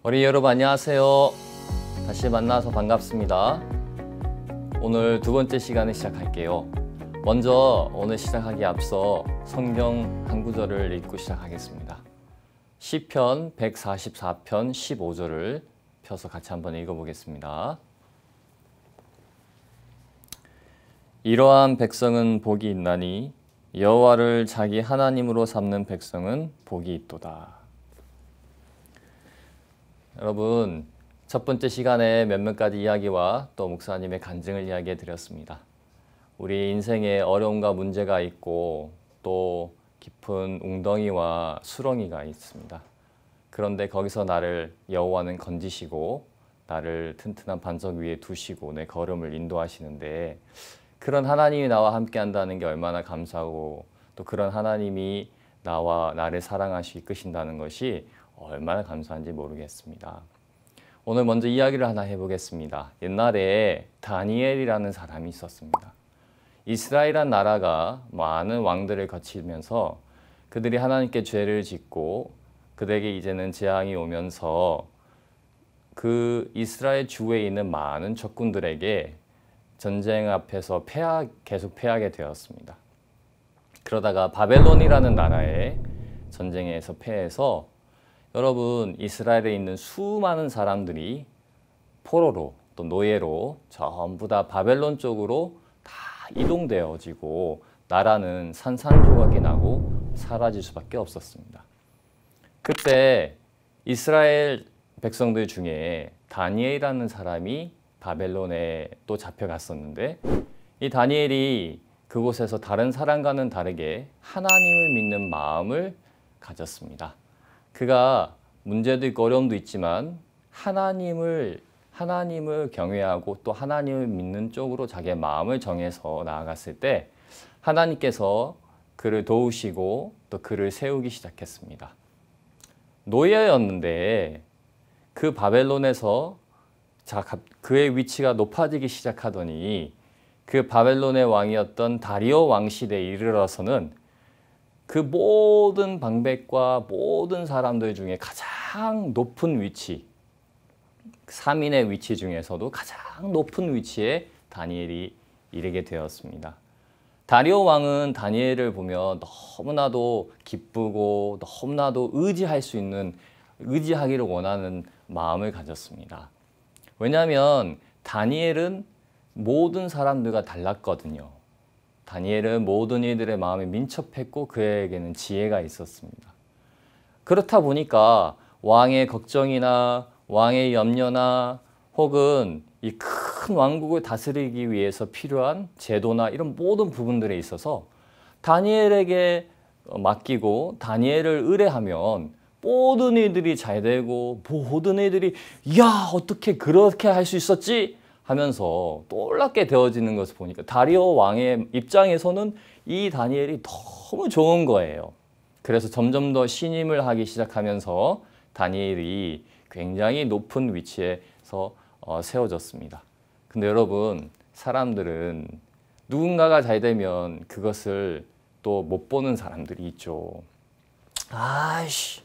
우리 여러분 안녕하세요. 다시 만나서 반갑습니다. 오늘 두 번째 시간을 시작할게요. 먼저 오늘 시작하기에 앞서 성경 한 구절을 읽고 시작하겠습니다. 시편 144편 15절을 펴서 같이 한번 읽어보겠습니다. 이러한 백성은 복이 있나니 여호와를 자기 하나님으로 삼는 백성은 복이 있도다. 여러분, 첫 번째 시간에 몇몇 가지 이야기와 또 목사님의 간증을 이야기해 드렸습니다. 우리 인생에 어려움과 문제가 있고 또 깊은 웅덩이와 수렁이가 있습니다. 그런데 거기서 나를 여호와는 건지시고 나를 튼튼한 반석 위에 두시고 내 걸음을 인도하시는데, 그런 하나님이 나와 함께 한다는 게 얼마나 감사하고 또 그런 하나님이 나를 사랑하시고 이끄신다는 것이 얼마나 감사한지 모르겠습니다. 오늘 먼저 이야기를 하나 해보겠습니다. 옛날에 다니엘이라는 사람이 있었습니다. 이스라엘이란 나라가 많은 왕들을 거치면서 그들이 하나님께 죄를 짓고 그들에게 이제는 재앙이 오면서 그 이스라엘 주위에 있는 많은 적군들에게 전쟁 앞에서 계속 패하게 되었습니다. 그러다가 바벨론이라는 나라의 전쟁에서 패해서 여러분, 이스라엘에 있는 수많은 사람들이 포로로 또 노예로 전부 다 바벨론 쪽으로 다 이동되어지고 나라는 산산조각이 나고 사라질 수밖에 없었습니다. 그때 이스라엘 백성들 중에 다니엘이라는 사람이 바벨론에 또 잡혀갔었는데, 이 다니엘이 그곳에서 다른 사람과는 다르게 하나님을 믿는 마음을 가졌습니다. 그가 문제도 있고 어려움도 있지만 하나님을 경외하고 또 하나님을 믿는 쪽으로 자기의 마음을 정해서 나아갔을 때 하나님께서 그를 도우시고 또 그를 세우기 시작했습니다. 노예였는데 그 바벨론에서 그의 위치가 높아지기 시작하더니 그 바벨론의 왕이었던 다리오 왕 시대에 이르러서는 그 모든 방백과 모든 사람들 중에 가장 높은 위치, 3인의 위치 중에서도 가장 높은 위치에 다니엘이 이르게 되었습니다. 다리오 왕은 다니엘을 보면 너무나도 기쁘고 너무나도 의지하기를 원하는 마음을 가졌습니다. 왜냐하면 다니엘은 모든 사람들과 달랐거든요. 다니엘은 모든 이들의 마음에 민첩했고 그에게는 지혜가 있었습니다. 그렇다 보니까 왕의 걱정이나 왕의 염려나 혹은 이 큰 왕국을 다스리기 위해서 필요한 제도나 이런 모든 부분들에 있어서 다니엘에게 맡기고 다니엘을 의뢰하면 모든 이들이 잘 되고 모든 이들이 야, 어떻게 그렇게 할 수 있었지? 하면서 놀랍게 되어지는 것을 보니까 다리오 왕의 입장에서는 이 다니엘이 너무 좋은 거예요. 그래서 점점 더 신임을 하기 시작하면서 다니엘이 굉장히 높은 위치에서 세워졌습니다. 근데 여러분, 사람들은 누군가가 잘 되면 그것을 또 못 보는 사람들이 있죠. 아이씨,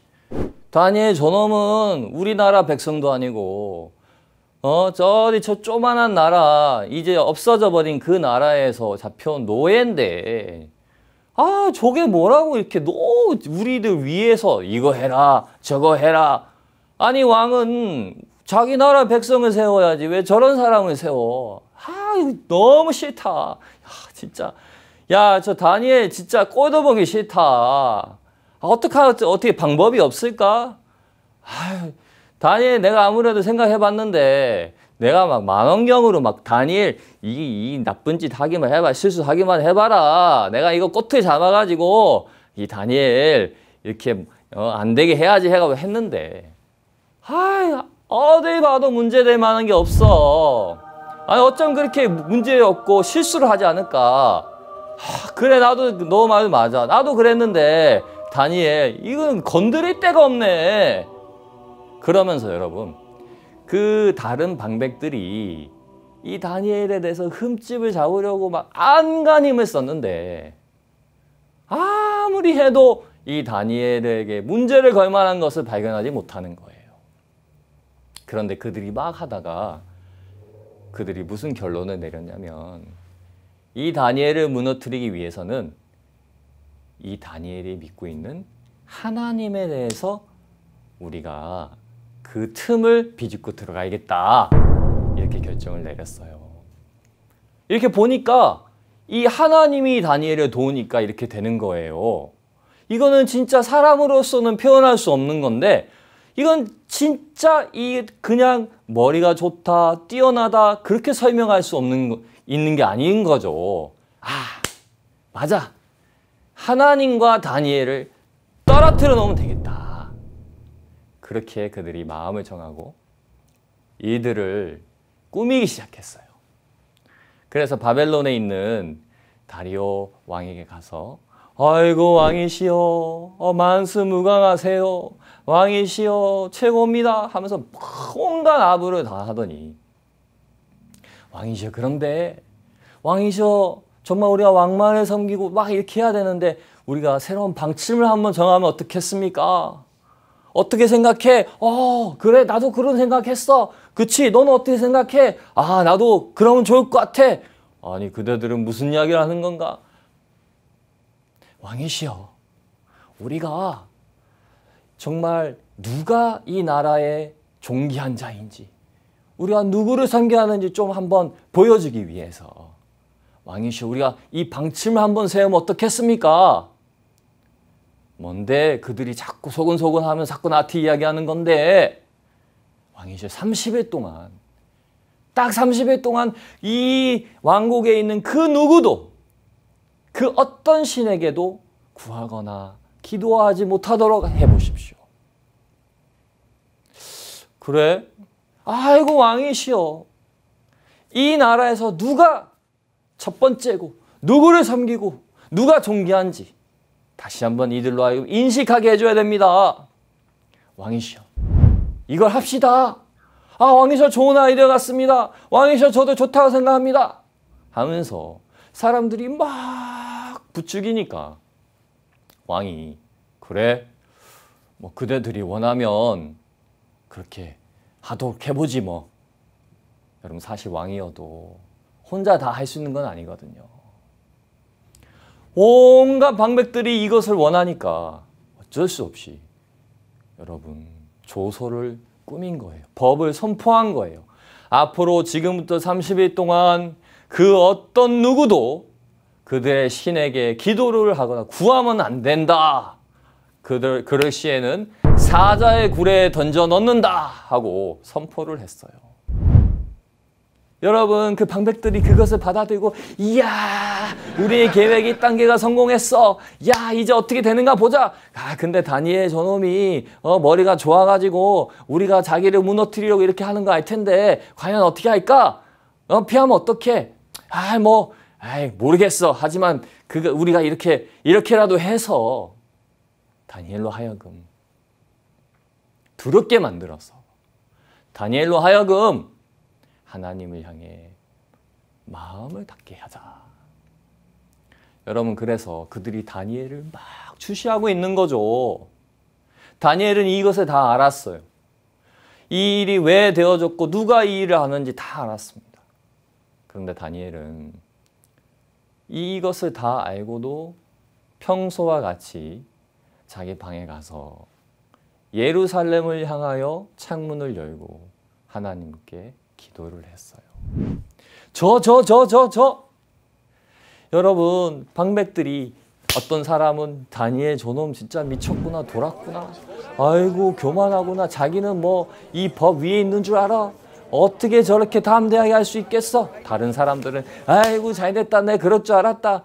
다니엘 저놈은 우리나라 백성도 아니고 저 조만한 나라, 이제 없어져 버린 그 나라에서 잡혀온 노예인데, 저게 뭐라고 이렇게 우리들 위해서 이거 해라, 저거 해라. 아니, 왕은 자기 나라 백성을 세워야지 왜 저런 사람을 세워. 너무 싫다. 진짜. 야, 저 다니엘 진짜 꼴도 보기 싫다. 어떻게 방법이 없을까? 다니엘 내가 아무래도 생각해봤는데 내가 막 만원경으로 막 다니엘 이 나쁜 짓 하기만 해봐, 실수하기만 해봐라. 내가 이거 꼬투리 잡아가지고 이 다니엘 이렇게 안 되게 해야지 해가지고 했는데 어디 봐도 문제될 만한 게 없어. 아니 어쩜 그렇게 문제 없고 실수를 하지 않을까. 그래, 나도 너 말 맞아. 나도 그랬는데 다니엘 이건 건드릴 데가 없네. 그러면서 여러분, 그 다른 방백들이 이 다니엘에 대해서 흠집을 잡으려고 막 안간힘을 썼는데 아무리 해도 이 다니엘에게 문제를 걸 만한 것을 발견하지 못하는 거예요. 그런데 그들이 막 하다가 그들이 무슨 결론을 내렸냐면 이 다니엘을 무너뜨리기 위해서는 이 다니엘이 믿고 있는 하나님에 대해서 우리가 그 틈을 비집고 들어가야겠다. 이렇게 결정을 내렸어요. 이렇게 보니까 이 하나님이 다니엘을 도우니까 이렇게 되는 거예요. 이거는 진짜 사람으로서는 표현할 수 없는 건데 이건 진짜 그냥 머리가 좋다, 뛰어나다 그렇게 설명할 수 있는 게 아닌 거죠. 맞아. 하나님과 다니엘을 떨어뜨려 놓으면 되겠다. 그렇게 그들이 마음을 정하고 이들을 꾸미기 시작했어요. 그래서 바벨론에 있는 다리오 왕에게 가서 아이고 왕이시여 만수무강하세요. 왕이시여 최고입니다 하면서 온갖 아부를 다 하더니 왕이시여 그런데 왕이시여 정말 우리가 왕만을 섬기고 막 이렇게 해야 되는데 우리가 새로운 방침을 한번 정하면 어떻겠습니까? 어떻게 생각해? 그래 나도 그런 생각했어. 그치? 너는 어떻게 생각해? 나도 그러면 좋을 것 같아. 아니 그대들은 무슨 이야기를 하는 건가? 왕이시여 우리가 정말 누가 이 나라의 존귀한 자인지 우리가 누구를 섬겨야 하는지 좀 한번 보여주기 위해서 왕이시여 우리가 이 방침을 한번 세우면 어떻겠습니까? 뭔데 그들이 자꾸 소근소근 하면 자꾸 나한테 이야기하는 건데 왕이시여 30일 동안 딱 30일 동안 이 왕국에 있는 그 누구도 그 어떤 신에게도 구하거나 기도하지 못하도록 해보십시오. 그래? 아이고 왕이시여 이 나라에서 누가 첫 번째고 누구를 섬기고 누가 존귀한지 다시 한번 이들로 하여금 인식하게 해줘야 됩니다. 왕이시여 이걸 합시다. 왕이시여 좋은 아이디어 같습니다. 왕이시여 저도 좋다고 생각합니다. 하면서 사람들이 막 부추기니까 왕이 그래 뭐 그대들이 원하면 그렇게 하도록 해보지 뭐. 여러분 사실 왕이어도 혼자 다 할 수 있는 건 아니거든요. 온갖 방백들이 이것을 원하니까 어쩔 수 없이 여러분 조서를 꾸민 거예요. 법을 선포한 거예요. 앞으로 지금부터 30일 동안 그 어떤 누구도 그들의 신에게 기도를 하거나 구하면 안 된다. 그럴 시에는 사자의 굴에 던져 넣는다 하고 선포를 했어요. 여러분 그 방백들이 그것을 받아들이고 이야 우리의 계획이 단계가 성공했어. 야 이제 어떻게 되는가 보자. 근데 다니엘 저놈이 머리가 좋아가지고 우리가 자기를 무너뜨리려고 이렇게 하는 거 알 텐데 과연 어떻게 할까? 피하면 어떡해? 모르겠어. 하지만 우리가 이렇게라도 해서 다니엘로 하여금 두렵게 만들어서 다니엘로 하여금 하나님을 향해 마음을 닫게 하자. 여러분 그래서 그들이 다니엘을 막 주시하고 있는 거죠. 다니엘은 이것을 다 알았어요. 이 일이 왜 되어졌고 누가 이 일을 하는지 다 알았습니다. 그런데 다니엘은 이것을 다 알고도 평소와 같이 자기 방에 가서 예루살렘을 향하여 창문을 열고 하나님께 기도를 했어요. 여러분 방백들이 어떤 사람은 다니엘 저놈 진짜 미쳤구나 돌았구나 아이고 교만하구나 자기는 뭐 이 법 위에 있는 줄 알아 어떻게 저렇게 담대하게 할 수 있겠어. 다른 사람들은 아이고 잘됐다 내 그럴 줄 알았다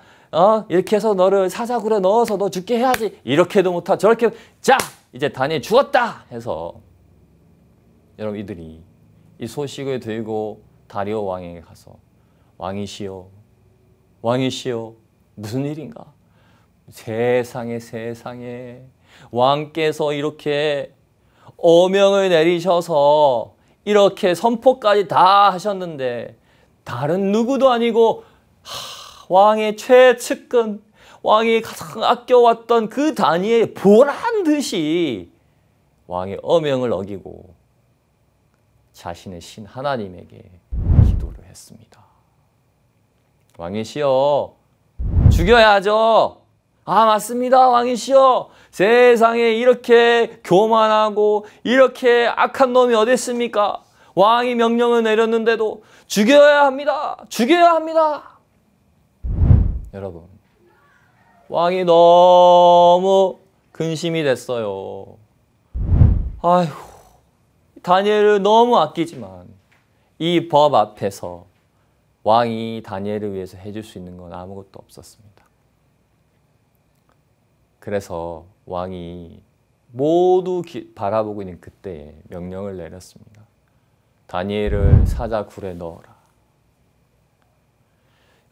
이렇게 해서 너를 사자굴에 넣어서 너 죽게 해야지 이렇게도 못하 저렇게 자 이제 다니엘 죽었다 해서 여러분 이들이 이 소식을 들고 다리오 왕에게 가서 왕이시여 무슨 일인가? 세상에 왕께서 이렇게 어명을 내리셔서 이렇게 선포까지 다 하셨는데 다른 누구도 아니고 왕의 최측근 왕이 가장 아껴왔던 그 다니엘 보란 듯이 왕의 어명을 어기고 자신의 신 하나님에게 기도를 했습니다. 왕이시여, 죽여야죠. 아, 맞습니다. 왕이시여, 세상에 이렇게 교만하고 이렇게 악한 놈이 어디 있습니까? 왕이 명령을 내렸는데도 죽여야 합니다. 죽여야 합니다. 여러분, 왕이 너무 근심이 됐어요. 아휴, 다니엘을 너무 아끼지만 이 법 앞에서 왕이 다니엘을 위해서 해줄 수 있는 건 아무것도 없었습니다. 그래서 왕이 모두 바라보고 있는 그때에 명령을 내렸습니다. 다니엘을 사자굴에 넣어라.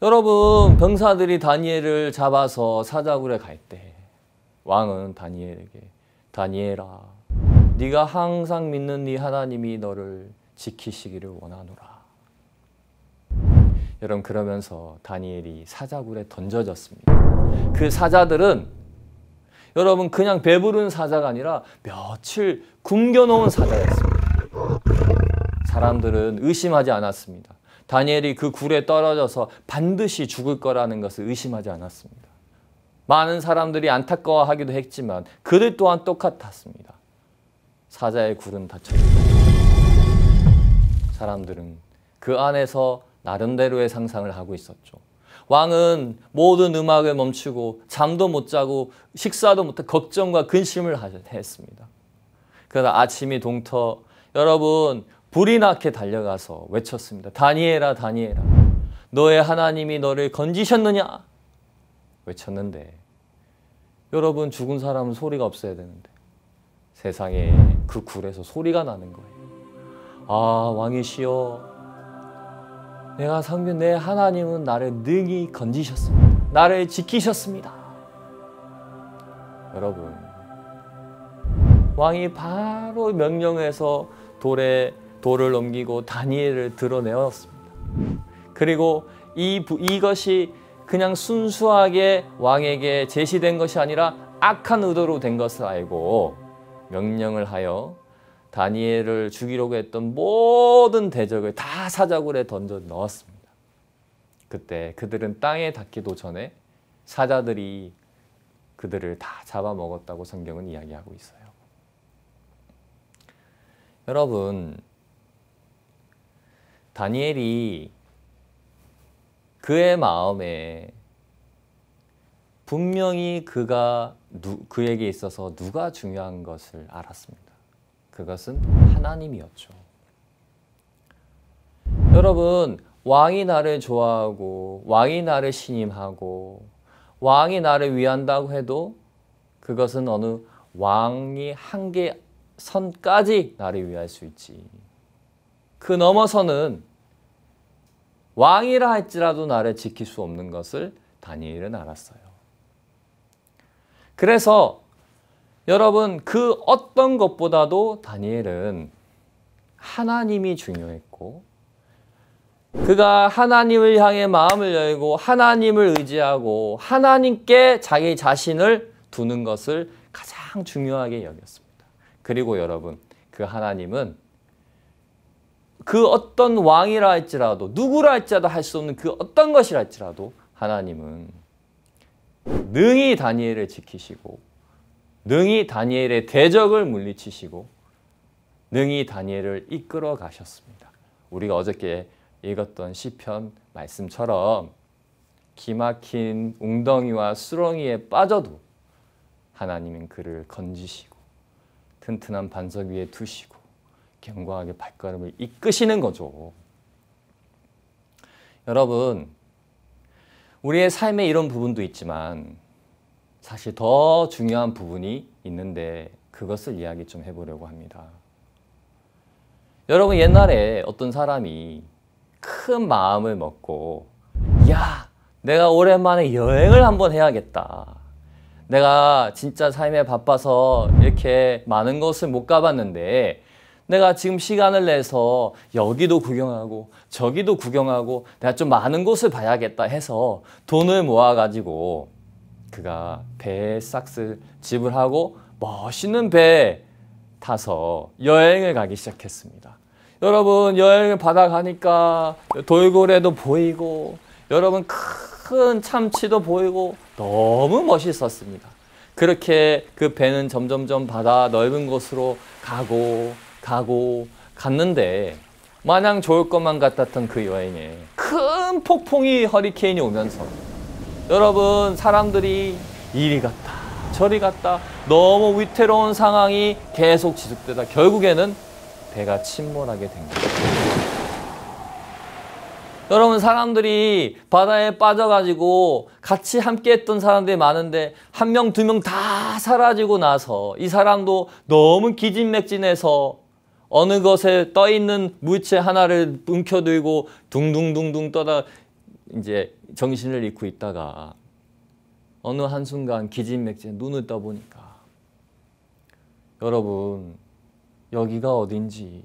여러분, 병사들이 다니엘을 잡아서 사자굴에 갈 때 왕은 다니엘에게, 다니엘아, 네가 항상 믿는 네 하나님이 너를 지키시기를 원하노라. 여러분, 그러면서 다니엘이 사자굴에 던져졌습니다. 그 사자들은 여러분 그냥 배부른 사자가 아니라 며칠 굶겨놓은 사자였습니다. 사람들은 의심하지 않았습니다. 다니엘이 그 굴에 떨어져서 반드시 죽을 거라는 것을 의심하지 않았습니다. 많은 사람들이 안타까워하기도 했지만 그들 또한 똑같았습니다. 사자의 굴은 닫혀있다. 사람들은 그 안에서 나름대로의 상상을 하고 있었죠. 왕은 모든 음악을 멈추고 잠도 못 자고 식사도 못하고 걱정과 근심을 했습니다. 그러나 아침이 동터 여러분 불이 나게 달려가서 외쳤습니다. 다니엘아, 다니엘아, 너의 하나님이 너를 건지셨느냐? 외쳤는데 여러분, 죽은 사람은 소리가 없어야 되는데 세상에 그 굴에서 소리가 나는 거예요. 아, 왕이시여, 내가 섬긴 내 하나님은 나를 능히 건지셨습니다. 나를 지키셨습니다. 여러분, 왕이 바로 명령해서 돌을 넘기고 다니엘을 드러내었습니다. 그리고 이것이 그냥 순수하게 왕에게 제시된 것이 아니라 악한 의도로 된 것을 알고 명령을 하여 다니엘을 죽이려고 했던 모든 대적을 다 사자굴에 던져 넣었습니다. 그때 그들은 땅에 닿기도 전에 사자들이 그들을 다 잡아먹었다고 성경은 이야기하고 있어요. 여러분, 다니엘이 그의 마음에 분명히 그에게 있어서 누가 중요한 것을 알았습니다. 그것은 하나님이었죠. 여러분, 왕이 나를 좋아하고 왕이 나를 신임하고 왕이 나를 위한다고 해도 그것은 어느 왕이 한계 선까지 나를 위할 수 있지. 그 넘어서는 왕이라 할지라도 나를 지킬 수 없는 것을 다니엘은 알았어요. 그래서 여러분, 그 어떤 것보다도 다니엘은 하나님이 중요했고 그가 하나님을 향해 마음을 열고 하나님을 의지하고 하나님께 자기 자신을 두는 것을 가장 중요하게 여겼습니다. 그리고 여러분, 그 하나님은 그 어떤 왕이라 할지라도 누구라 할지라도 할 수 없는 그 어떤 것이라 할지라도 하나님은 능히 다니엘을 지키시고 능히 다니엘의 대적을 물리치시고 능히 다니엘을 이끌어 가셨습니다. 우리가 어저께 읽었던 시편 말씀처럼 기막힌 웅덩이와 수렁이에 빠져도 하나님은 그를 건지시고 튼튼한 반석 위에 두시고 견고하게 발걸음을 이끄시는 거죠. 여러분, 우리의 삶에 이런 부분도 있지만 사실 더 중요한 부분이 있는데 그것을 이야기 좀 해보려고 합니다. 여러분, 옛날에 어떤 사람이 큰 마음을 먹고 야, 내가 오랜만에 여행을 한번 해야겠다. 내가 진짜 삶에 바빠서 이렇게 많은 곳을 못 가봤는데 내가 지금 시간을 내서 여기도 구경하고 저기도 구경하고 내가 좀 많은 곳을 봐야겠다 해서 돈을 모아가지고 그가 배에 싹스 지불하고 멋있는 배에 타서 여행을 가기 시작했습니다. 여러분 여행을 바다 가니까 돌고래도 보이고 여러분 큰 참치도 보이고 너무 멋있었습니다. 그렇게 그 배는 점점점 바다 넓은 곳으로 가고 갔는데 마냥 좋을 것만 같았던 그 여행에 큰 폭풍이 허리케인이 오면서 여러분 사람들이 이리 갔다 저리 갔다 너무 위태로운 상황이 계속 지속되다 결국에는 배가 침몰하게 된 거예요. 여러분 사람들이 바다에 빠져가지고 같이 함께 했던 사람들이 많은데 한 명, 두 명 다 사라지고 나서 이 사람도 너무 기진맥진해서 어느 것에 떠있는 물체 하나를 움켜들고 둥둥둥둥 떠다 이제 정신을 잃고 있다가 어느 한순간 기진맥진해 눈을 떠보니까 여러분 여기가 어딘지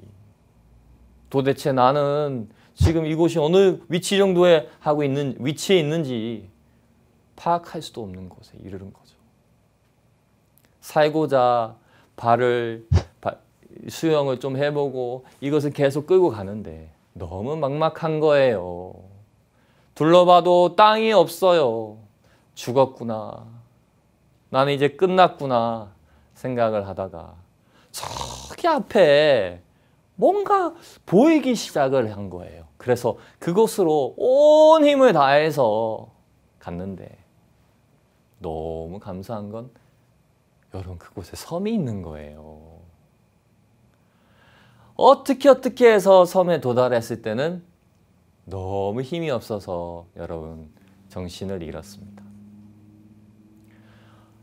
도대체 나는 지금 이곳이 어느 위치 정도에 위치에 있는지 파악할 수도 없는 곳에 이르는 거죠. 살고자 수영을 좀 해보고 이것을 계속 끌고 가는데 너무 막막한 거예요. 둘러봐도 땅이 없어요. 죽었구나. 나는 이제 끝났구나 생각을 하다가 저기 앞에 뭔가 보이기 시작을 한 거예요. 그래서 그곳으로 온 힘을 다해서 갔는데 너무 감사한 건 여러분 그곳에 섬이 있는 거예요. 어떻게 해서 섬에 도달했을 때는 너무 힘이 없어서 여러분 정신을 잃었습니다.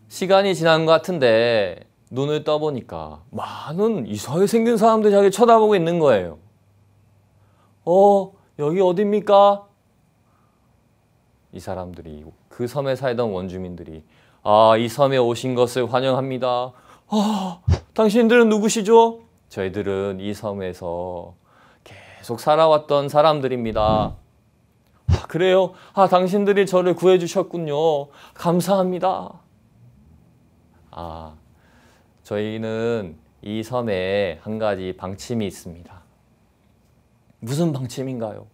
시간이 지난 것 같은데 눈을 떠보니까 많은 이상하게 생긴 사람들이 자기 쳐다보고 있는 거예요. 여기 어딥니까? 이 사람들이 그 섬에 살던 원주민들이 이 섬에 오신 것을 환영합니다. 당신들은 누구시죠? 저희들은 이 섬에서 계속 살아왔던 사람들입니다. 그래요? 당신들이 저를 구해주셨군요. 감사합니다. 저희는 이 섬에 한 가지 방침이 있습니다. 무슨 방침인가요?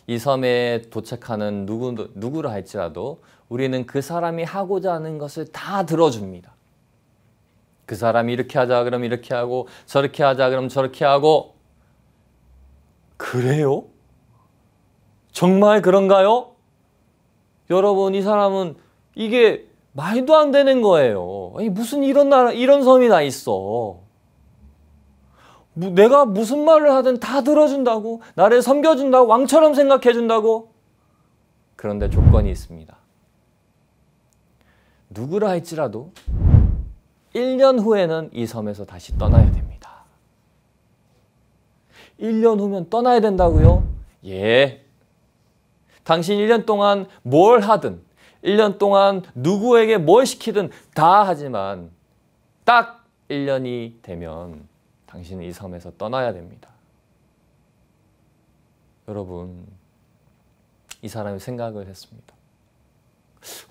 이 섬에 도착하는 누구를 할지라도 우리는 그 사람이 하고자 하는 것을 다 들어줍니다. 그 사람이 이렇게 하자 그럼 이렇게 하고 저렇게 하자 그럼 저렇게 하고. 그래요? 정말 그런가요? 여러분 이 사람은 이게 말도 안 되는 거예요. 아니, 무슨 이런 섬이 다 있어. 내가 무슨 말을 하든 다 들어준다고? 나를 섬겨준다고? 왕처럼 생각해준다고? 그런데 조건이 있습니다. 누구라 할지라도 1년 후에는 이 섬에서 다시 떠나야 됩니다. 1년 후면 떠나야 된다고요? 예. 당신 1년 동안 뭘 하든 1년 동안 누구에게 뭘 시키든 다 하지만 딱 1년이 되면 당신은 이 섬에서 떠나야 됩니다. 여러분, 이 사람이 생각을 했습니다.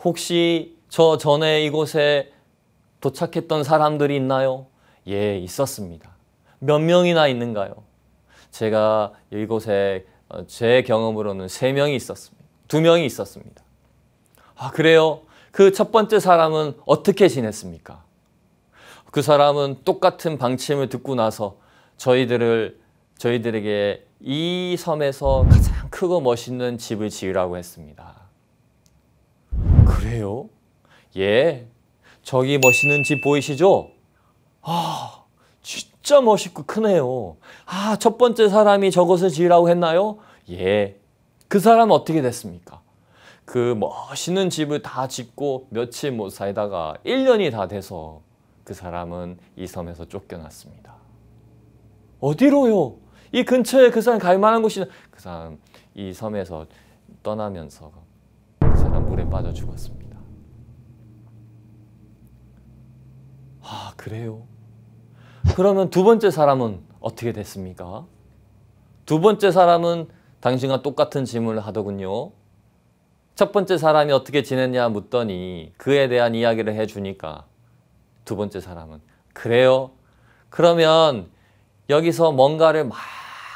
혹시 저 전에 이곳에 도착했던 사람들이 있나요? 예, 있었습니다. 몇 명이나 있는가요? 제가 이곳에 제 경험으로는 3명이 있었습니다. 2명이 있었습니다. 그래요? 그 첫 번째 사람은 어떻게 지냈습니까? 그 사람은 똑같은 방침을 듣고 나서 저희들에게 이 섬에서 가장 크고 멋있는 집을 지으라고 했습니다. 그래요? 예. 저기 멋있는 집 보이시죠? 진짜 멋있고 크네요. 첫 번째 사람이 저것을 지으라고 했나요? 예. 그 사람은 어떻게 됐습니까? 그 멋있는 집을 다 짓고 며칠 못 살다가 1년이 다 돼서 그 사람은 이 섬에서 쫓겨났습니다. 어디로요? 이 근처에 그 사람 갈 만한 곳이 그 사람 이 섬에서 떠나면서 그 사람 물에 빠져 죽었습니다. 그래요? 그러면 두 번째 사람은 어떻게 됐습니까? 두 번째 사람은 당신과 똑같은 질문을 하더군요. 첫 번째 사람이 어떻게 지냈냐 묻더니 그에 대한 이야기를 해주니까 두 번째 사람은 그래요? 그러면 여기서 뭔가를 막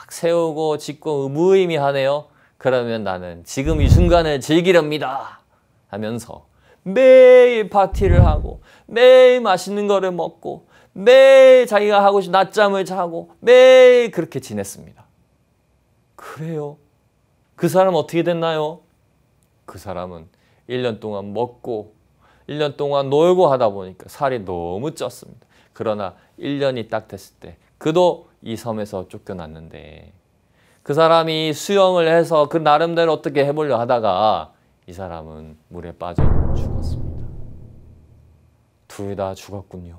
세우고 짓고 무의미하네요. 그러면 나는 지금 이 순간을 즐기렵니다 하면서 매일 파티를 하고 매일 맛있는 거를 먹고 매일 자기가 하고 싶은 낮잠을 자고 매일 그렇게 지냈습니다. 그래요? 그 사람 어떻게 됐나요? 그 사람은 1년 동안 먹고 1년 동안 놀고 하다 보니까 살이 너무 쪘습니다. 그러나 1년이 딱 됐을 때 그도 이 섬에서 쫓겨났는데 그 사람이 수영을 해서 그 나름대로 어떻게 해보려 하다가 이 사람은 물에 빠져 죽었습니다. 둘 다 죽었군요.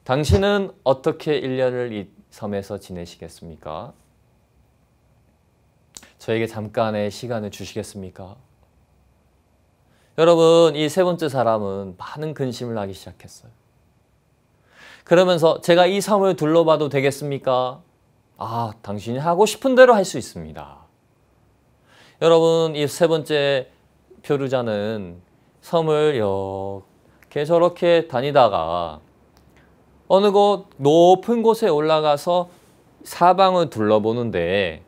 당신은 어떻게 1년을 이 섬에서 지내시겠습니까? 저에게 잠깐의 시간을 주시겠습니까? 여러분, 이 세 번째 사람은 많은 근심을 하기 시작했어요. 그러면서 제가 이 섬을 둘러봐도 되겠습니까? 아, 당신이 하고 싶은 대로 할 수 있습니다. 여러분, 이 세 번째 표류자는 섬을 이렇게 저렇게 다니다가 어느 곳 높은 곳에 올라가서 사방을 둘러보는데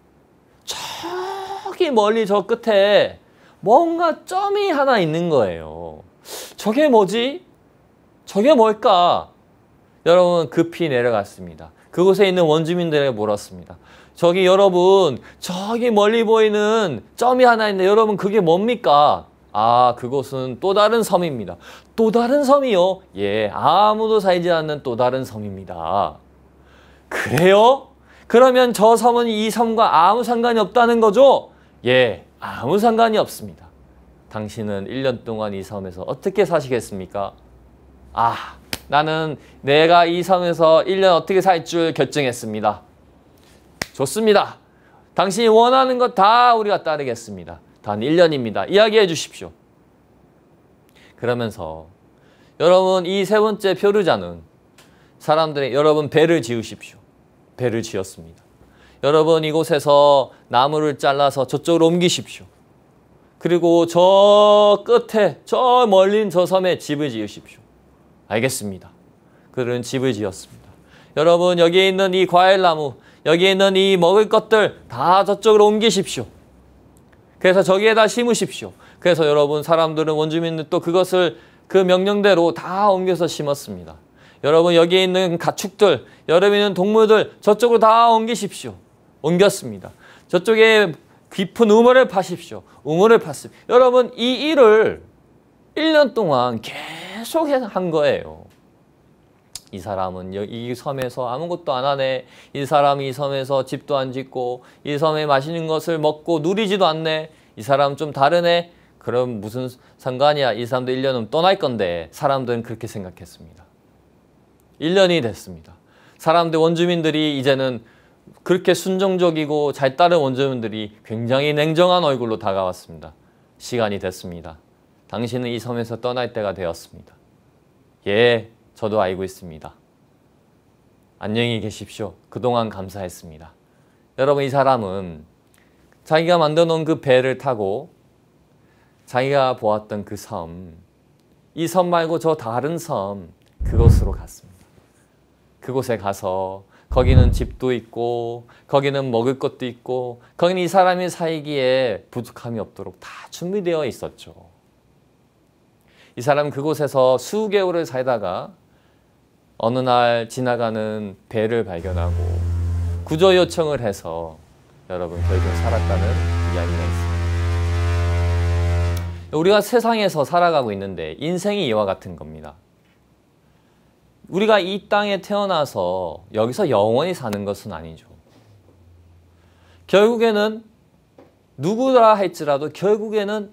저기 멀리 저 끝에 뭔가 점이 하나 있는 거예요. 저게 뭐지? 저게 뭘까? 여러분 급히 내려갔습니다. 그곳에 있는 원주민들에게 물었습니다. 저기 여러분 저기 멀리 보이는 점이 하나 있는데 여러분 그게 뭡니까? 아, 그곳은 또 다른 섬입니다. 또 다른 섬이요? 예, 아무도 살지 않는 또 다른 섬입니다. 그래요? 그러면 저 섬은 이 섬과 아무 상관이 없다는 거죠? 예, 아무 상관이 없습니다. 당신은 1년 동안 이 섬에서 어떻게 사시겠습니까? 아, 나는 내가 이 섬에서 1년 어떻게 살 줄 결정했습니다. 좋습니다. 당신이 원하는 것 다 우리가 따르겠습니다. 단 1년입니다. 이야기해 주십시오. 그러면서 여러분 이 세 번째 표류자는 사람들의 여러분 배를 지으십시오. 배를 지었습니다. 여러분 이곳에서 나무를 잘라서 저쪽으로 옮기십시오. 그리고 저 끝에 저 멀린 저 섬에 집을 지으십시오. 알겠습니다. 그들은 집을 지었습니다. 여러분 여기에 있는 이 과일나무, 여기에 있는 이 먹을 것들 다 저쪽으로 옮기십시오. 그래서 저기에다 심으십시오. 그래서 여러분 사람들은 원주민들 또 그것을 그 명령대로 다 옮겨서 심었습니다. 여러분 여기에 있는 가축들, 여름에 있는 동물들 저쪽으로 다 옮기십시오. 옮겼습니다. 저쪽에 깊은 우물을 파십시오. 우물을 팠습니다. 여러분 이 일을 1년 동안 계속 한 거예요. 이 사람은 이 섬에서 아무것도 안 하네. 이 사람이 이 섬에서 집도 안 짓고 이 섬에 맛있는 것을 먹고 누리지도 않네. 이 사람 좀 다르네. 그럼 무슨 상관이야. 이 사람도 1년은 떠날 건데 사람들은 그렇게 생각했습니다. 1년이 됐습니다. 사람들 원주민들이 이제는 그렇게 순종적이고 잘 따른 원주민들이 굉장히 냉정한 얼굴로 다가왔습니다. 시간이 됐습니다. 당신은 이 섬에서 떠날 때가 되었습니다. 예, 저도 알고 있습니다. 안녕히 계십시오. 그동안 감사했습니다. 여러분 이 사람은 자기가 만들어 놓은 그 배를 타고 자기가 보았던 그 섬, 이 섬 말고 저 다른 섬, 그곳으로 갔습니다. 그곳에 가서 거기는 집도 있고 거기는 먹을 것도 있고 거기는 이 사람이 살기에 부족함이 없도록 다 준비되어 있었죠. 이 사람은 그곳에서 수개월을 살다가 어느 날 지나가는 배를 발견하고 구조 요청을 해서 여러분 결국 살았다는 이야기가 있습니다. 우리가 세상에서 살아가고 있는데 인생이 이와 같은 겁니다. 우리가 이 땅에 태어나서 여기서 영원히 사는 것은 아니죠. 결국에는 누구라 할지라도 결국에는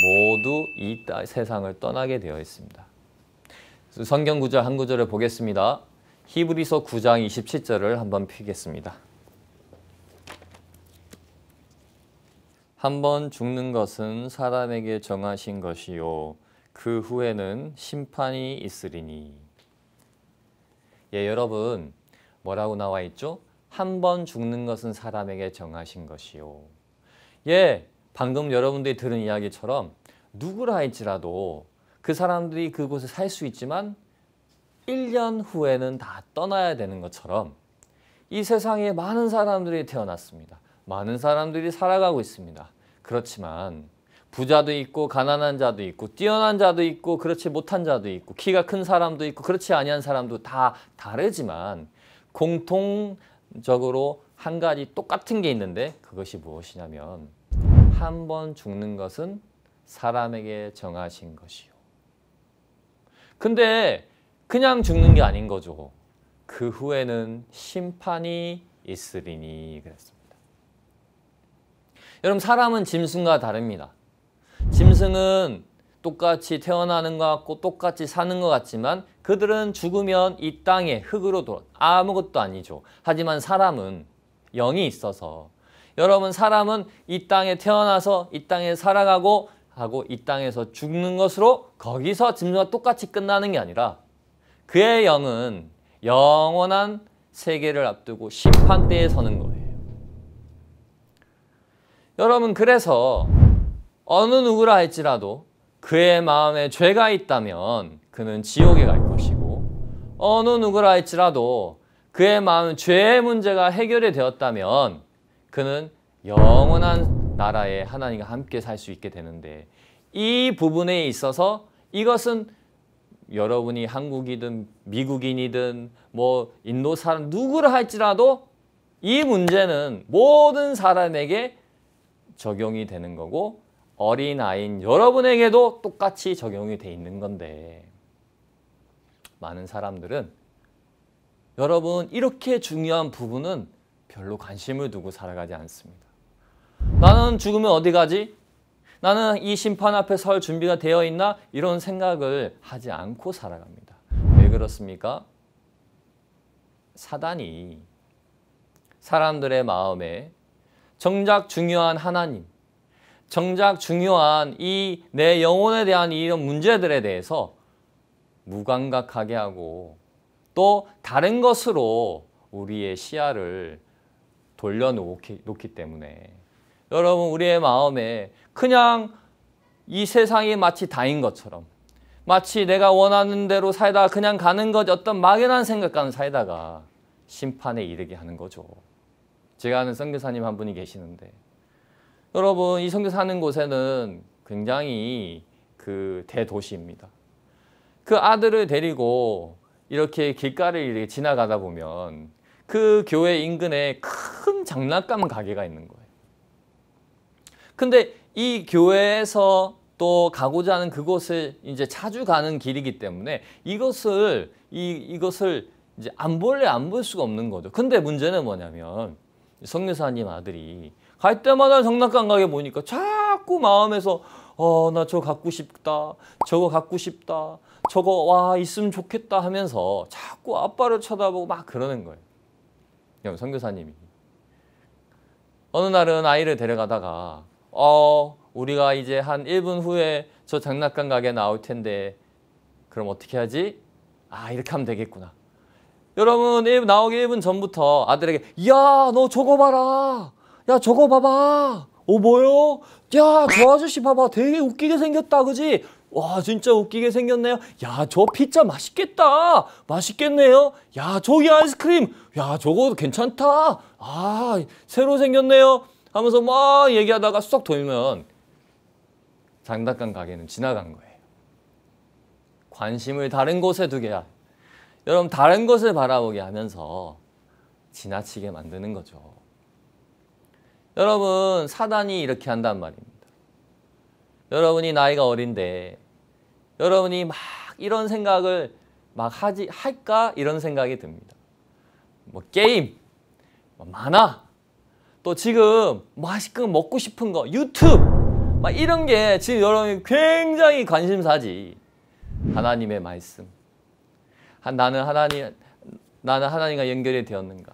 모두 이 세상을 떠나게 되어 있습니다. 성경 구절 한 구절을 보겠습니다. 히브리서 9장 27절을 한번 펴겠습니다. 한번 죽는 것은 사람에게 정하신 것이요 그 후에는 심판이 있으리니. 예, 여러분 뭐라고 나와 있죠? 한 번 죽는 것은 사람에게 정하신 것이요. 예, 방금 여러분들이 들은 이야기처럼 누구라 할지라도 그 사람들이 그곳에 살 수 있지만 1년 후에는 다 떠나야 되는 것처럼 이 세상에 많은 사람들이 태어났습니다. 많은 사람들이 살아가고 있습니다. 그렇지만 부자도 있고 가난한 자도 있고 뛰어난 자도 있고 그렇지 못한 자도 있고 키가 큰 사람도 있고 그렇지 아니한 사람도 다 다르지만 공통적으로 한 가지 똑같은 게 있는데 그것이 무엇이냐면 한 번 죽는 것은 사람에게 정하신 것이요. 근데 그냥 죽는 게 아닌 거죠. 그 후에는 심판이 있으리니 그랬습니다. 여러분 사람은 짐승과 다릅니다. 짐승은 똑같이 태어나는 것 같고 똑같이 사는 것 같지만 그들은 죽으면 이 땅에 흙으로 돌아 아무것도 아니죠. 하지만 사람은 영이 있어서 여러분 사람은 이 땅에 태어나서 이 땅에 살아가고 하고 이 땅에서 죽는 것으로 거기서 짐승과 똑같이 끝나는 게 아니라 그의 영은 영원한 세계를 앞두고 심판대에 서는 거예요. 여러분 그래서 어느 누구라 할지라도 그의 마음에 죄가 있다면 그는 지옥에 갈 것이고 어느 누구라 할지라도 그의 마음 죄의 문제가 해결이 되었다면 그는 영원한 나라에 하나님과 함께 살 수 있게 되는데 이 부분에 있어서 이것은 여러분이 한국이든 미국인이든 뭐 인도 사람 누구라 할지라도 이 문제는 모든 사람에게 적용이 되는 거고 어린아이인 여러분에게도 똑같이 적용이 돼 있는 건데 많은 사람들은 여러분 이렇게 중요한 부분은 별로 관심을 두고 살아가지 않습니다. 나는 죽으면 어디 가지? 나는 이 심판 앞에 설 준비가 되어 있나? 이런 생각을 하지 않고 살아갑니다. 왜 그렇습니까? 사단이 사람들의 마음에 정작 중요한 하나님, 정작 중요한 이 내 영혼에 대한 이런 문제들에 대해서 무감각하게 하고 또 다른 것으로 우리의 시야를 돌려놓기 때문에 여러분 우리의 마음에 그냥 이 세상이 마치 다인 것처럼 마치 내가 원하는 대로 살다가 그냥 가는 것 어떤 막연한 생각과는 살다가 심판에 이르게 하는 거죠. 제가 아는 선교사님 한 분이 계시는데 여러분 이 선교 사는 곳에는 굉장히 그 대도시입니다. 그 아들을 데리고 이렇게 길가를 이렇게 지나가다 보면 그 교회 인근에 큰 장난감 가게가 있는 거예요. 근데 이 교회에서 또 가고자 하는 그곳을 이제 자주 가는 길이기 때문에 이것을 이제 안 볼 수가 없는 거죠. 근데 문제는 뭐냐면 선교사님 아들이 갈 때마다 장난감 가게 보니까 자꾸 마음에서 나 저거 갖고 싶다, 저거 갖고 싶다, 저거 와 있으면 좋겠다 하면서 자꾸 아빠를 쳐다보고 막 그러는 거예요. 선교사님이 어느 날은 아이를 데려가다가 우리가 이제 한 1분 후에 저 장난감 가게 나올 텐데 그럼 어떻게 하지? 이렇게 하면 되겠구나. 여러분 나오기 1분 전부터 아들에게 야 너 저거 봐라, 야 저거 봐봐, 뭐요? 야 저 아저씨 봐봐 되게 웃기게 생겼다 그지? 와 진짜 웃기게 생겼네요. 야 저 피자 맛있겠다, 맛있겠네요. 야 저기 아이스크림, 야 저거 괜찮다, 새로 생겼네요 하면서 막 얘기하다가 쏙 돌면 장난감 가게는 지나간 거예요. 관심을 다른 곳에 두게 여러분 다른 것을 바라보게 하면서 지나치게 만드는 거죠. 여러분 사단이 이렇게 한단 말입니다. 여러분이 나이가 어린데 여러분이 막 이런 생각을 막 할까 이런 생각이 듭니다. 뭐 게임, 만화, 또 지금 맛있게 먹고 싶은 거 유튜브 막 이런 게 지금 여러분이 굉장히 관심사지. 하나님의 말씀, 나는 하나님과 연결이 되었는가,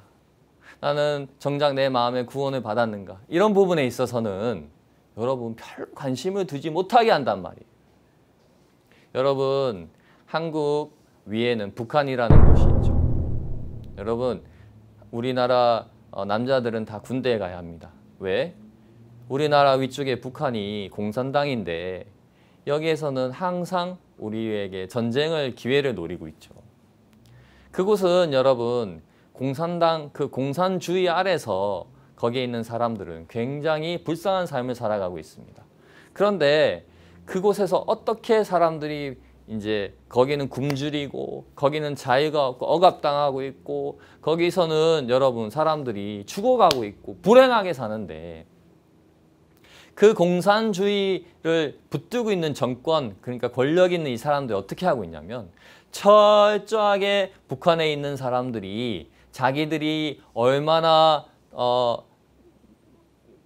나는 정작 내 마음의 구원을 받았는가, 이런 부분에 있어서는 여러분 별 관심을 두지 못하게 한단 말이에요. 여러분 한국 위에는 북한이라는 곳이 있죠. 여러분 우리나라 남자들은 다 군대에 가야 합니다. 왜? 우리나라 위쪽에 북한이 공산당인데 여기에서는 항상 우리에게 전쟁을 기회를 노리고 있죠. 그곳은 여러분 공산당 그 공산주의 아래서 거기에 있는 사람들은 굉장히 불쌍한 삶을 살아가고 있습니다. 그런데 그곳에서 어떻게 사람들이 이제 거기는 굶주리고 거기는 자유가 없고 억압당하고 있고 거기서는 여러분 사람들이 죽어가고 있고 불행하게 사는데 그 공산주의를 붙들고 있는 정권, 그러니까 권력 있는 이 사람들이 어떻게 하고 있냐면 철저하게 북한에 있는 사람들이 자기들이 얼마나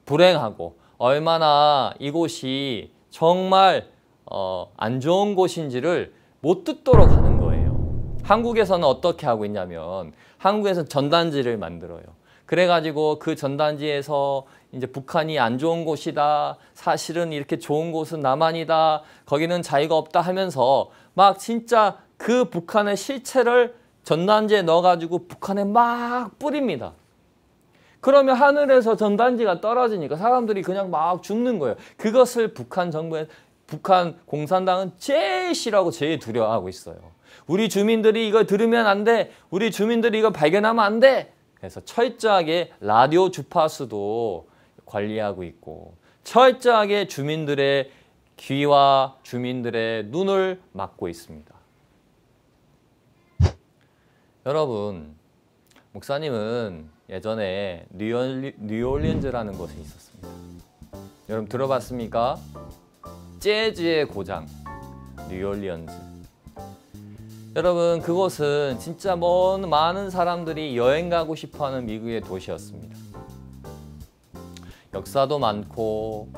불행하고 얼마나 이곳이 정말 안 좋은 곳인지를 못 듣도록 하는 거예요. 한국에서는 어떻게 하고 있냐면 한국에서는 전단지를 만들어요. 그래가지고 그 전단지에서 이제 북한이 안 좋은 곳이다. 사실은 이렇게 좋은 곳은 남한이다. 거기는 자유가 없다 하면서 막 진짜 그 북한의 실체를 전단지에 넣어가지고 북한에 막 뿌립니다. 그러면 하늘에서 전단지가 떨어지니까 사람들이 그냥 막 죽는 거예요. 그것을 북한 정부에 북한 공산당은 제일 싫어하고 제일 두려워하고 있어요. 우리 주민들이 이걸 들으면 안 돼. 우리 주민들이 이걸 발견하면 안 돼. 그래서 철저하게 라디오 주파수도 관리하고 있고 철저하게 주민들의 귀와 주민들의 눈을 막고 있습니다. 여러분, 목사님은 예전에 뉴올리언즈라는 곳에 있었습니다. 여러분 들어봤습니까? 재즈의 고장, 뉴올리언즈. 여러분 그곳은 진짜 많은 사람들이 여행 가고 싶어하는 미국의 도시였습니다. 역사도 많고.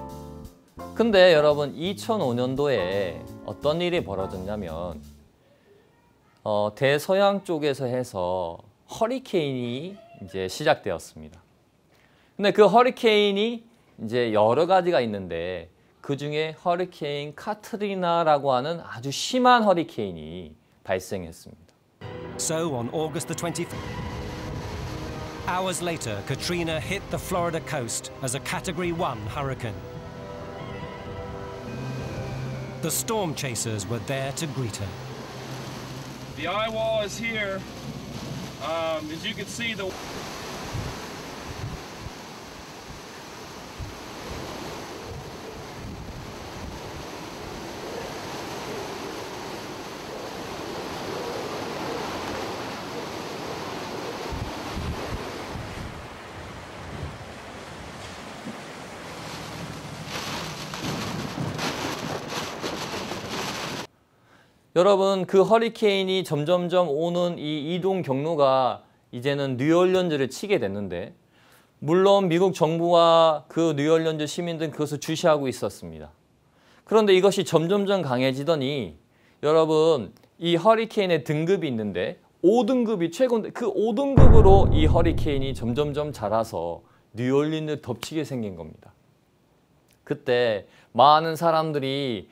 근데 여러분 2005년도에 어떤 일이 벌어졌냐면 대서양 쪽에서 해서 허리케인이 이제 시작되었습니다. 근데 그 허리케인이 이제 여러 가지가 있는데 그 중에 허리케인 카트리나라고 하는 아주 심한 허리케인이 발생했습니다. So on August the 25th, hours later, Katrina hit the Florida coast as a Category 1 hurricane. The storm chasers were there to greet her. The eye wall is here. As you can see, the 여러분 그 허리케인이 점점점 오는 이 이동 경로가 이제는 뉴올리언즈를 치게 됐는데 물론 미국 정부와 그 뉴올리언즈 시민들은 그것을 주시하고 있었습니다. 그런데 이것이 점점점 강해지더니 여러분 이 허리케인의 등급이 있는데 5등급이 최고인데 그 5등급으로 이 허리케인이 점점점 자라서 뉴올리언즈를 덮치게 생긴 겁니다. 그때 많은 사람들이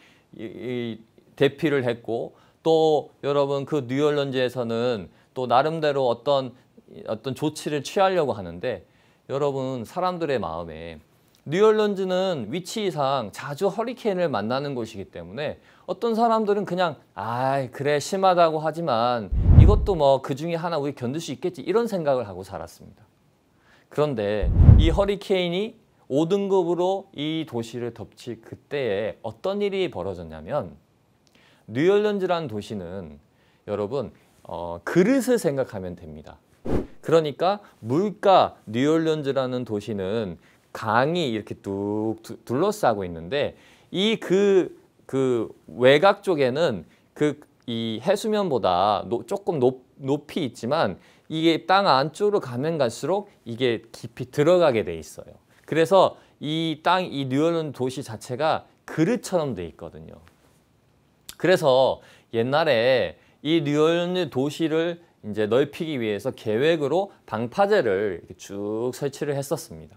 대피를 했고 또 여러분 그 뉴올리언즈에서는 또 나름대로 어떤 조치를 취하려고 하는데 여러분 사람들의 마음에 뉴올리언즈는 위치상 자주 허리케인을 만나는 곳이기 때문에 어떤 사람들은 그냥 그래 심하다고 하지만 이것도 뭐 그 중에 하나 우리 견딜 수 있겠지 이런 생각을 하고 살았습니다. 그런데 이 허리케인이 5등급으로 이 도시를 덮칠 그때에 어떤 일이 벌어졌냐면 뉴올리언즈라는 도시는 여러분 그릇을 생각하면 됩니다. 그러니까 물가 뉴올리언즈라는 도시는 강이 이렇게 뚝 둘러싸고 있는데 이 그 외곽 쪽에는 이 해수면보다 조금 높이 있지만 이게 땅 안쪽으로 가면 갈수록 이게 깊이 들어가게 돼 있어요. 그래서 이 뉴올리언즈 도시 자체가 그릇처럼 돼 있거든요. 그래서 옛날에 이 뉴올리언즈 도시를 이제 넓히기 위해서 계획으로 방파제를 이렇게 쭉 설치를 했었습니다.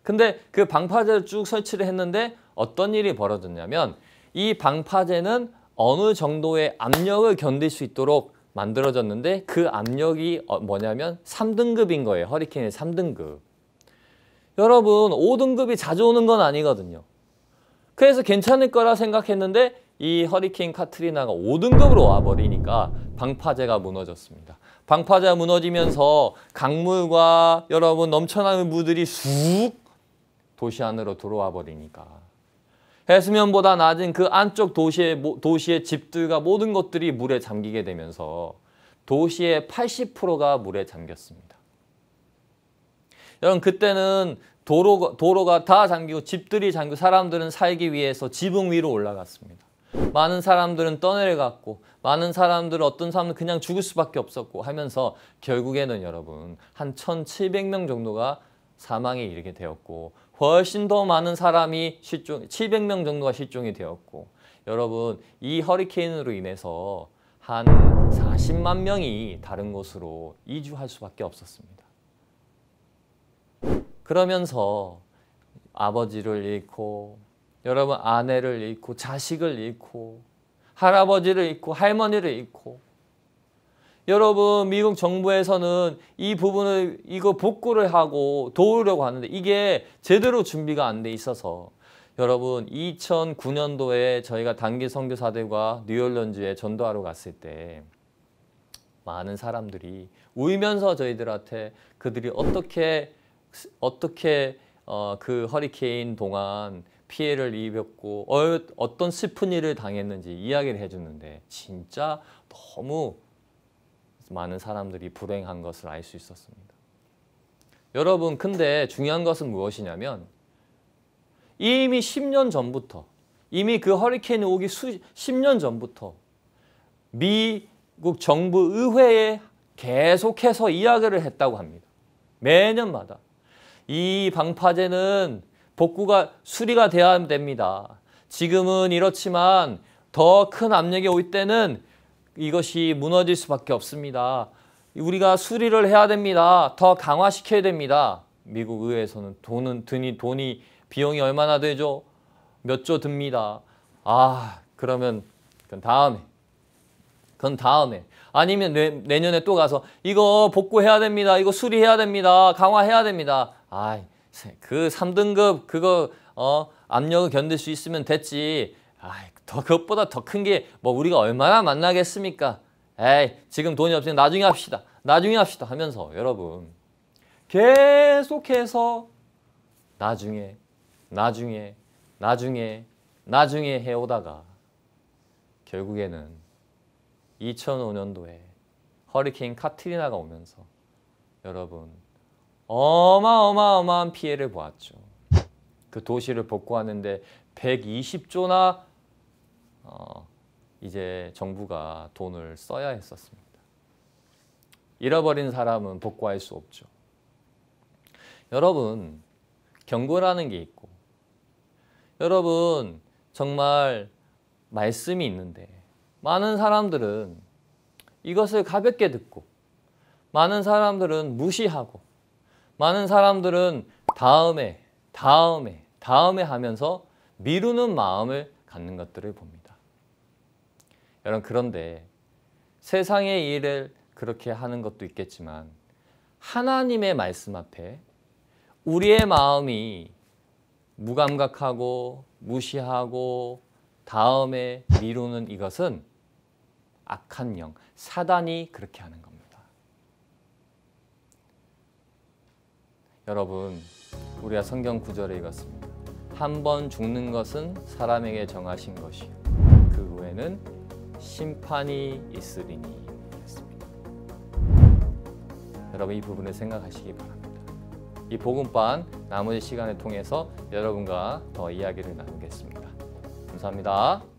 근데 그 방파제를 쭉 설치를 했는데 어떤 일이 벌어졌냐면 이 방파제는 어느 정도의 압력을 견딜 수 있도록 만들어졌는데 그 압력이 뭐냐면 3등급인 거예요. 허리케인의 3등급. 여러분 5등급이 자주 오는 건 아니거든요. 그래서 괜찮을 거라 생각했는데 이 허리케인 카트리나가 5등급으로 와버리니까 방파제가 무너졌습니다. 방파제가 무너지면서 강물과 여러분 넘쳐나는 물들이 쑥 도시 안으로 들어와 버리니까 해수면보다 낮은 그 안쪽 도시의 집들과 모든 것들이 물에 잠기게 되면서 도시의 80%가 물에 잠겼습니다. 여러분 그때는 도로가 다 잠기고 집들이 잠기고 사람들은 살기 위해서 지붕 위로 올라갔습니다. 많은 사람들은 떠내려갔고 많은 사람들은 어떤 사람은 그냥 죽을 수밖에 없었고 하면서 결국에는 여러분 한 1,700명 정도가 사망에 이르게 되었고 훨씬 더 많은 사람이 700명 정도가 실종이 되었고 여러분 이 허리케인으로 인해서 한 40만 명이 다른 곳으로 이주할 수밖에 없었습니다. 그러면서 아버지를 잃고 여러분 아내를 잃고 자식을 잃고 할아버지를 잃고 할머니를 잃고 여러분 미국 정부에서는 이 부분을 이거 복구를 하고 도우려고 하는데 이게 제대로 준비가 안 돼 있어서 여러분 2009년도에 저희가 단기 선교사들과 뉴올리언즈에 전도하러 갔을 때 많은 사람들이 울면서 저희들한테 그들이 어떻게 그 허리케인 동안 피해를 입었고 어떤 슬픈 일을 당했는지 이야기를 해주는데 진짜 너무 많은 사람들이 불행한 것을 알 수 있었습니다. 여러분 근데 중요한 것은 무엇이냐면 이미 10년 전부터 이미 그 허리케인이 오기 10년 전부터 미국 정부 의회에 계속해서 이야기를 했다고 합니다. 매년마다 이 방파제는 복구가 수리가 돼야 됩니다. 지금은 이렇지만 더 큰 압력이 올 때는 이것이 무너질 수밖에 없습니다. 우리가 수리를 해야 됩니다. 더 강화시켜야 됩니다. 미국 의회에서는 돈이 비용이 얼마나 되죠? 몇 조 듭니다. 그러면 그건 다음에 아니면 내년에 또 가서 이거 복구해야 됩니다. 이거 수리해야 됩니다. 강화해야 됩니다. 그 3등급 그거 압력을 견딜 수 있으면 됐지. 그것보다 더 큰 게 뭐 우리가 얼마나 만나겠습니까? 지금 돈이 없으니까 나중에 합시다 하면서 여러분 계속해서 나중에 해오다가 결국에는 2005년도에 허리케인 카트리나가 오면서 여러분 어마어마한 피해를 보았죠. 그 도시를 복구하는데 120조나 이제 정부가 돈을 써야 했었습니다. 잃어버린 사람은 복구할 수 없죠. 여러분 경고라는 게 있고 여러분 정말 말씀이 있는데 많은 사람들은 이것을 가볍게 듣고 많은 사람들은 무시하고 많은 사람들은 다음에 하면서 미루는 마음을 갖는 것들을 봅니다. 여러분 그런데 세상의 일을 그렇게 하는 것도 있겠지만 하나님의 말씀 앞에 우리의 마음이 무감각하고 무시하고 다음에 미루는 이것은 악한 영, 사단이 그렇게 하는 겁니다. 여러분 우리가 성경 구절에 읽었습니다. 한 번 죽는 것은 사람에게 정하신 것이요 그 후에는 심판이 있으리니 했습니다. 여러분 이 부분을 생각하시기 바랍니다. 이 복음반 나머지 시간을 통해서 여러분과 더 이야기를 나누겠습니다. 감사합니다.